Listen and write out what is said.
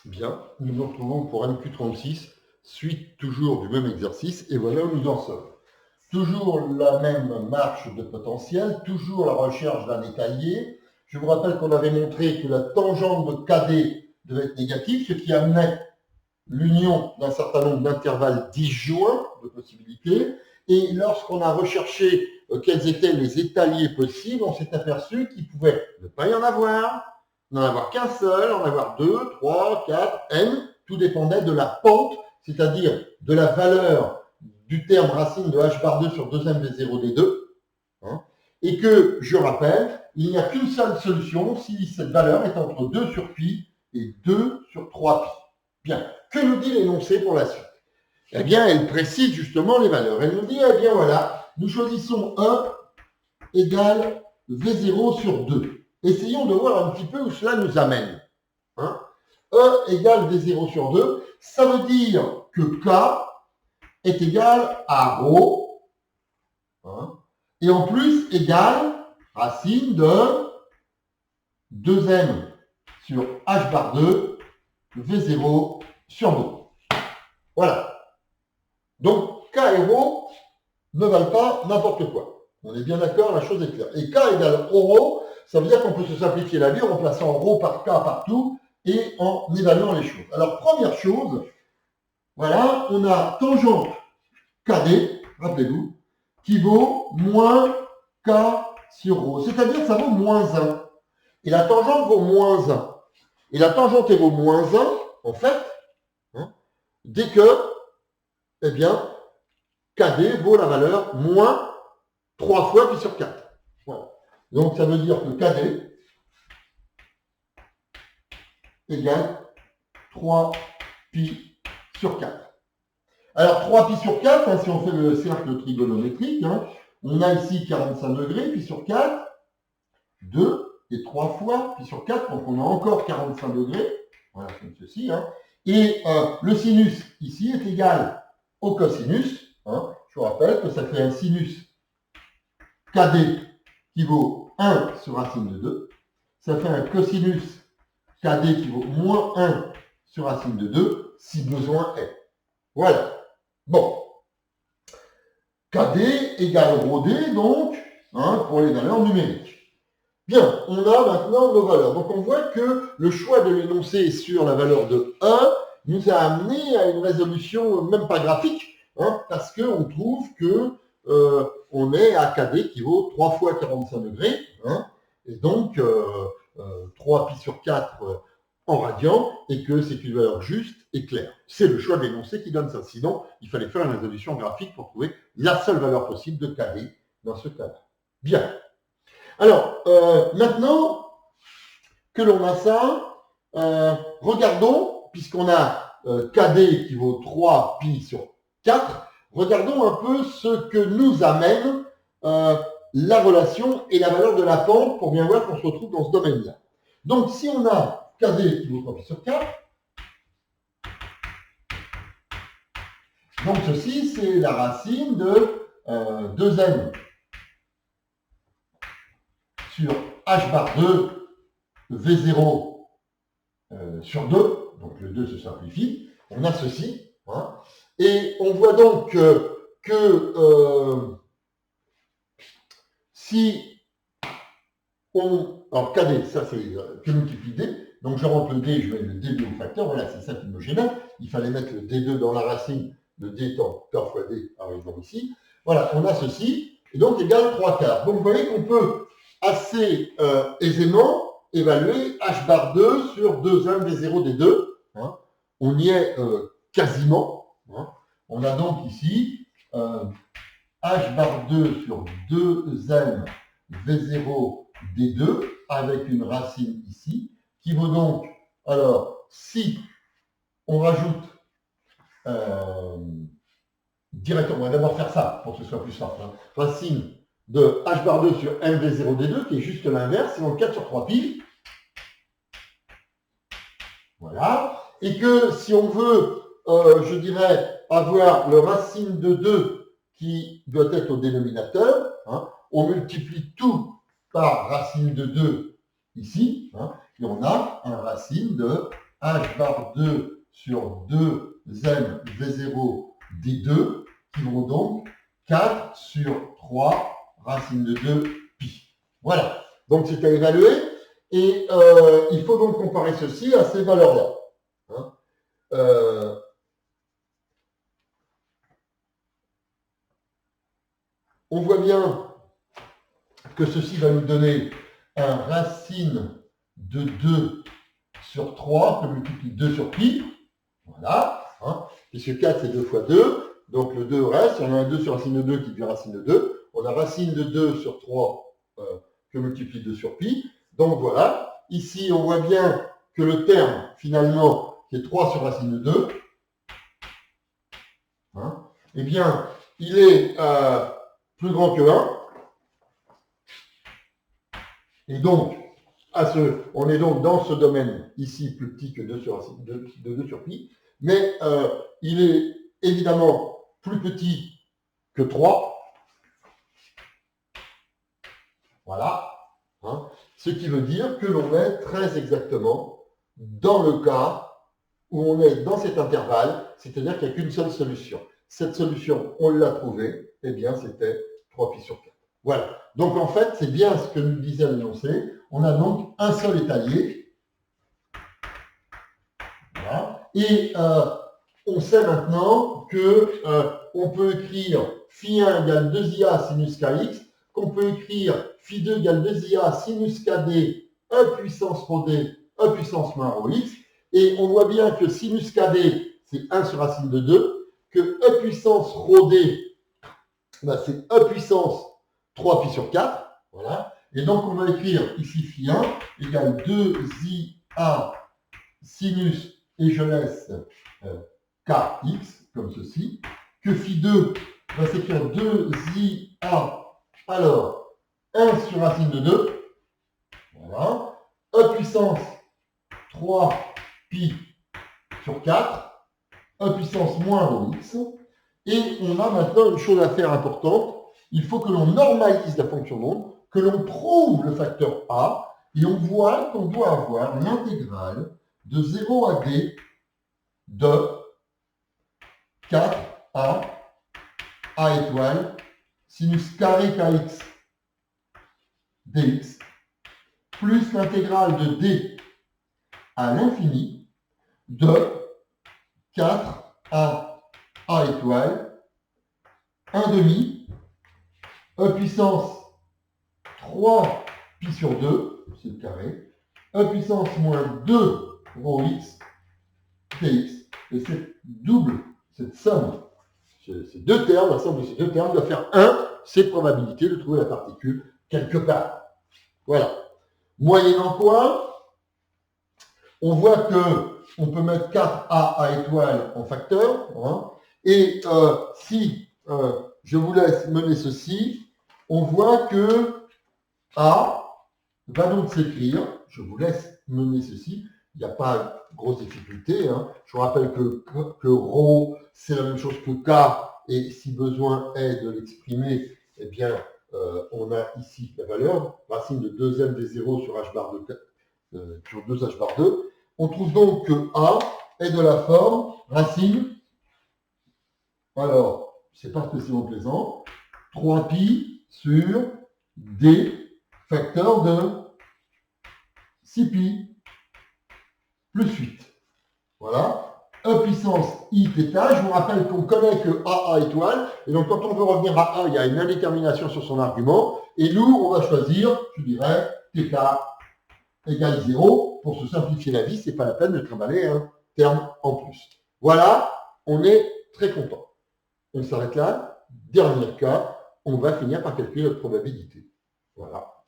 Bien, nous nous retrouvons pour MQ36, suite toujours du même exercice, et voilà où nous en sommes. Toujours la même marche de potentiel, toujours la recherche d'un étalier. Je vous rappelle qu'on avait montré que la tangente de KD devait être négative, ce qui amenait l'union d'un certain nombre d'intervalles disjoints de possibilités. Et lorsqu'on a recherché quels étaient les étaliers possibles, on s'est aperçu qu'il pouvait ne pas y en avoir, n'en avoir qu'un seul, en avoir 2, 3, 4, n. Tout dépendait de la pente, c'est-à-dire de la valeur du terme racine de h bar 2 sur 2m v0 d2. Hein, et que, je rappelle, il n'y a qu'une seule solution si cette valeur est entre 2 sur pi et 2 sur 3 pi. Bien. Que nous dit l'énoncé pour la suite? Eh bien, elle précise justement les valeurs. Elle nous dit, eh bien voilà, nous choisissons E égale V0 sur 2. Essayons de voir un petit peu où cela nous amène. Hein, E égale V0 sur 2, ça veut dire que K est égal à ρ, hein, et en plus égale racine de 2m sur h bar 2 V0 sur 2. Voilà. Donc, K et ρ ne valent pas n'importe quoi. On est bien d'accord, la chose est claire. Et K égale ρ, ça veut dire qu'on peut se simplifier la vie en remplaçant ρ par K partout et en évaluant les choses. Alors, première chose, voilà, on a tangente KD, rappelez-vous, qui vaut moins K sur ρ. C'est-à-dire que ça vaut moins 1. Et la tangente vaut moins 1. Et la tangente vaut moins 1, en fait, hein, dès que, eh bien, KD vaut la valeur moins 3 fois pi sur 4. Voilà. Donc, ça veut dire que KD égale 3 pi sur 4. Alors, 3 pi sur 4, hein, si on fait le cercle trigonométrique, hein, on a ici 45 degrés, pi sur 4, 2 et 3 fois pi sur 4, donc on a encore 45 degrés. Voilà, comme ceci. Hein. Et le sinus, ici, est égal au cosinus. Hein. Je vous rappelle que ça fait un sinus KD qui vaut 1 sur racine de 2. Ça fait un cosinus KD qui vaut moins 1 sur racine de 2, si besoin est. Voilà. Bon. KD égale ρD, donc, hein, pour les valeurs numériques. Bien, on a maintenant nos valeurs. Donc, on voit que le choix de l'énoncé sur la valeur de 1 nous a amené à une résolution, même pas graphique, hein, parce qu'on trouve que on est à KD qui vaut 3 fois 45 degrés, hein, et donc 3 pi sur 4 en radian, et que c'est une valeur juste et claire. C'est le choix de l'énoncé qui donne ça. Sinon, il fallait faire une résolution graphique pour trouver la seule valeur possible de KD dans ce cas-là. Bien. Alors, maintenant que l'on a ça, regardons, puisqu'on a KD qui vaut 3 pi sur 4, regardons un peu ce que nous amène la relation et la valeur de la pente pour bien voir qu'on se retrouve dans ce domaine-là. Donc, si on a KD qui vaut 3 pi sur 4, donc ceci, c'est la racine de 2n sur h bar 2 V0 sur 2, donc le 2 se simplifie, on a ceci, hein, et on voit donc que si on... Alors KD, ça c'est que multiplie D, donc je rentre le D, je mets le D2 au facteur, voilà, c'est ça qui me gênait, il fallait mettre le D2 dans la racine, le D étant K fois D arrivant ici, voilà, on a ceci, et donc égale 3 quarts. Donc vous voyez qu'on peut assez aisément évaluer h bar 2 sur 2m v0 d2. Hein. On y est quasiment. Hein. On a donc ici h bar 2 sur 2m v0 d2 avec une racine ici qui vaut donc, alors si on rajoute directement, on va d'abord faire ça pour que ce soit plus simple. Hein. Racine de h bar 2 sur mv0 d2 qui est juste l'inverse, c'est donc 4 sur 3 pi. Voilà. Et que si on veut, je dirais, avoir le racine de 2 qui doit être au dénominateur, hein, on multiplie tout par racine de 2 ici, hein, et on a un racine de h bar 2 sur 2m v0 d2, qui vont donc 4 sur 3 racine de 2 pi. Voilà, donc c'est à évaluer, et il faut donc comparer ceci à ces valeurs-là. Hein. On voit bien que ceci va nous donner un racine de 2 sur 3 que multiplie 2 sur pi. Voilà. Hein, puisque 4 c'est 2 fois 2. Donc le 2 reste. On a un 2 sur racine de 2 qui devient racine de 2. On a racine de 2 sur 3 que multiplie 2 sur pi. Donc voilà. Ici on voit bien que le terme finalement qui est 3 sur racine de 2, hein, eh bien il est plus grand que 1. Et donc, on est donc dans ce domaine ici plus petit que 2 sur, 2 sur pi, mais il est évidemment plus petit que 3. Voilà. Hein, ce qui veut dire que l'on est très exactement dans le cas où on est dans cet intervalle, c'est-à-dire qu'il n'y a qu'une seule solution. Cette solution, on l'a trouvée, eh bien c'était 3 pi sur 4. Voilà. Donc en fait, c'est bien ce que nous disait l'énoncé. On a donc un seul étalier. Voilà. Et on sait maintenant que on peut écrire phi1 égale 2ia sinus kx, qu'on peut écrire phi2 égale 2ia sinus kd, e puissance rho d, e puissance moins rho x. Et on voit bien que sinus kd, c'est 1 sur racine de 2, que e puissance rho d, ben, c'est e puissance 3 pi sur 4, voilà. Et donc, on va écrire ici phi1 égale 2ia sinus, et je laisse kx, comme ceci, que phi2 va s'écrire 2ia, alors, 1 sur racine de 2, voilà, e puissance 3 pi sur 4, e puissance moins rho x, et on a maintenant une chose à faire importante. Il faut que l'on normalise la fonction d'onde, que l'on trouve le facteur A, et on voit qu'on doit avoir l'intégrale de 0 à d de 4a étoile sinus carré kx dx plus l'intégrale de d à l'infini de 4a étoile 1 demi e puissance 3 pi sur 2, c'est le carré, e puissance moins 2 rho x dx. Et cette double, cette somme, ces deux termes, la somme de ces deux termes doit faire 1, c'est probabilité de trouver la particule quelque part. Voilà. Moyennant quoi, on voit que on peut mettre 4a étoile en facteur, hein, et si je vous laisse mener ceci, on voit que A va donc s'écrire, je vous laisse mener ceci, il n'y a pas de grosse difficulté, hein. Je vous rappelle que ρ, c'est la même chose que K, et si besoin est de l'exprimer, eh bien, on a ici la valeur, racine de 2m d0 sur h bar 2, sur 2h bar 2. On trouve donc que A est de la forme racine, alors, c'est pas spécialement plaisant, 3pi sur d facteur de 6pi plus 8. Voilà. E puissance i θ. Je vous rappelle qu'on connaît que A étoile. Et donc, quand on veut revenir à A, il y a une indétermination sur son argument. Et nous, on va choisir, je dirais, θ égale 0. Pour se simplifier la vie, c'est pas la peine de trimballer un terme en plus. Voilà, on est très content. On s'arrête là. Dernier cas, on va finir par calculer notre probabilité. Voilà.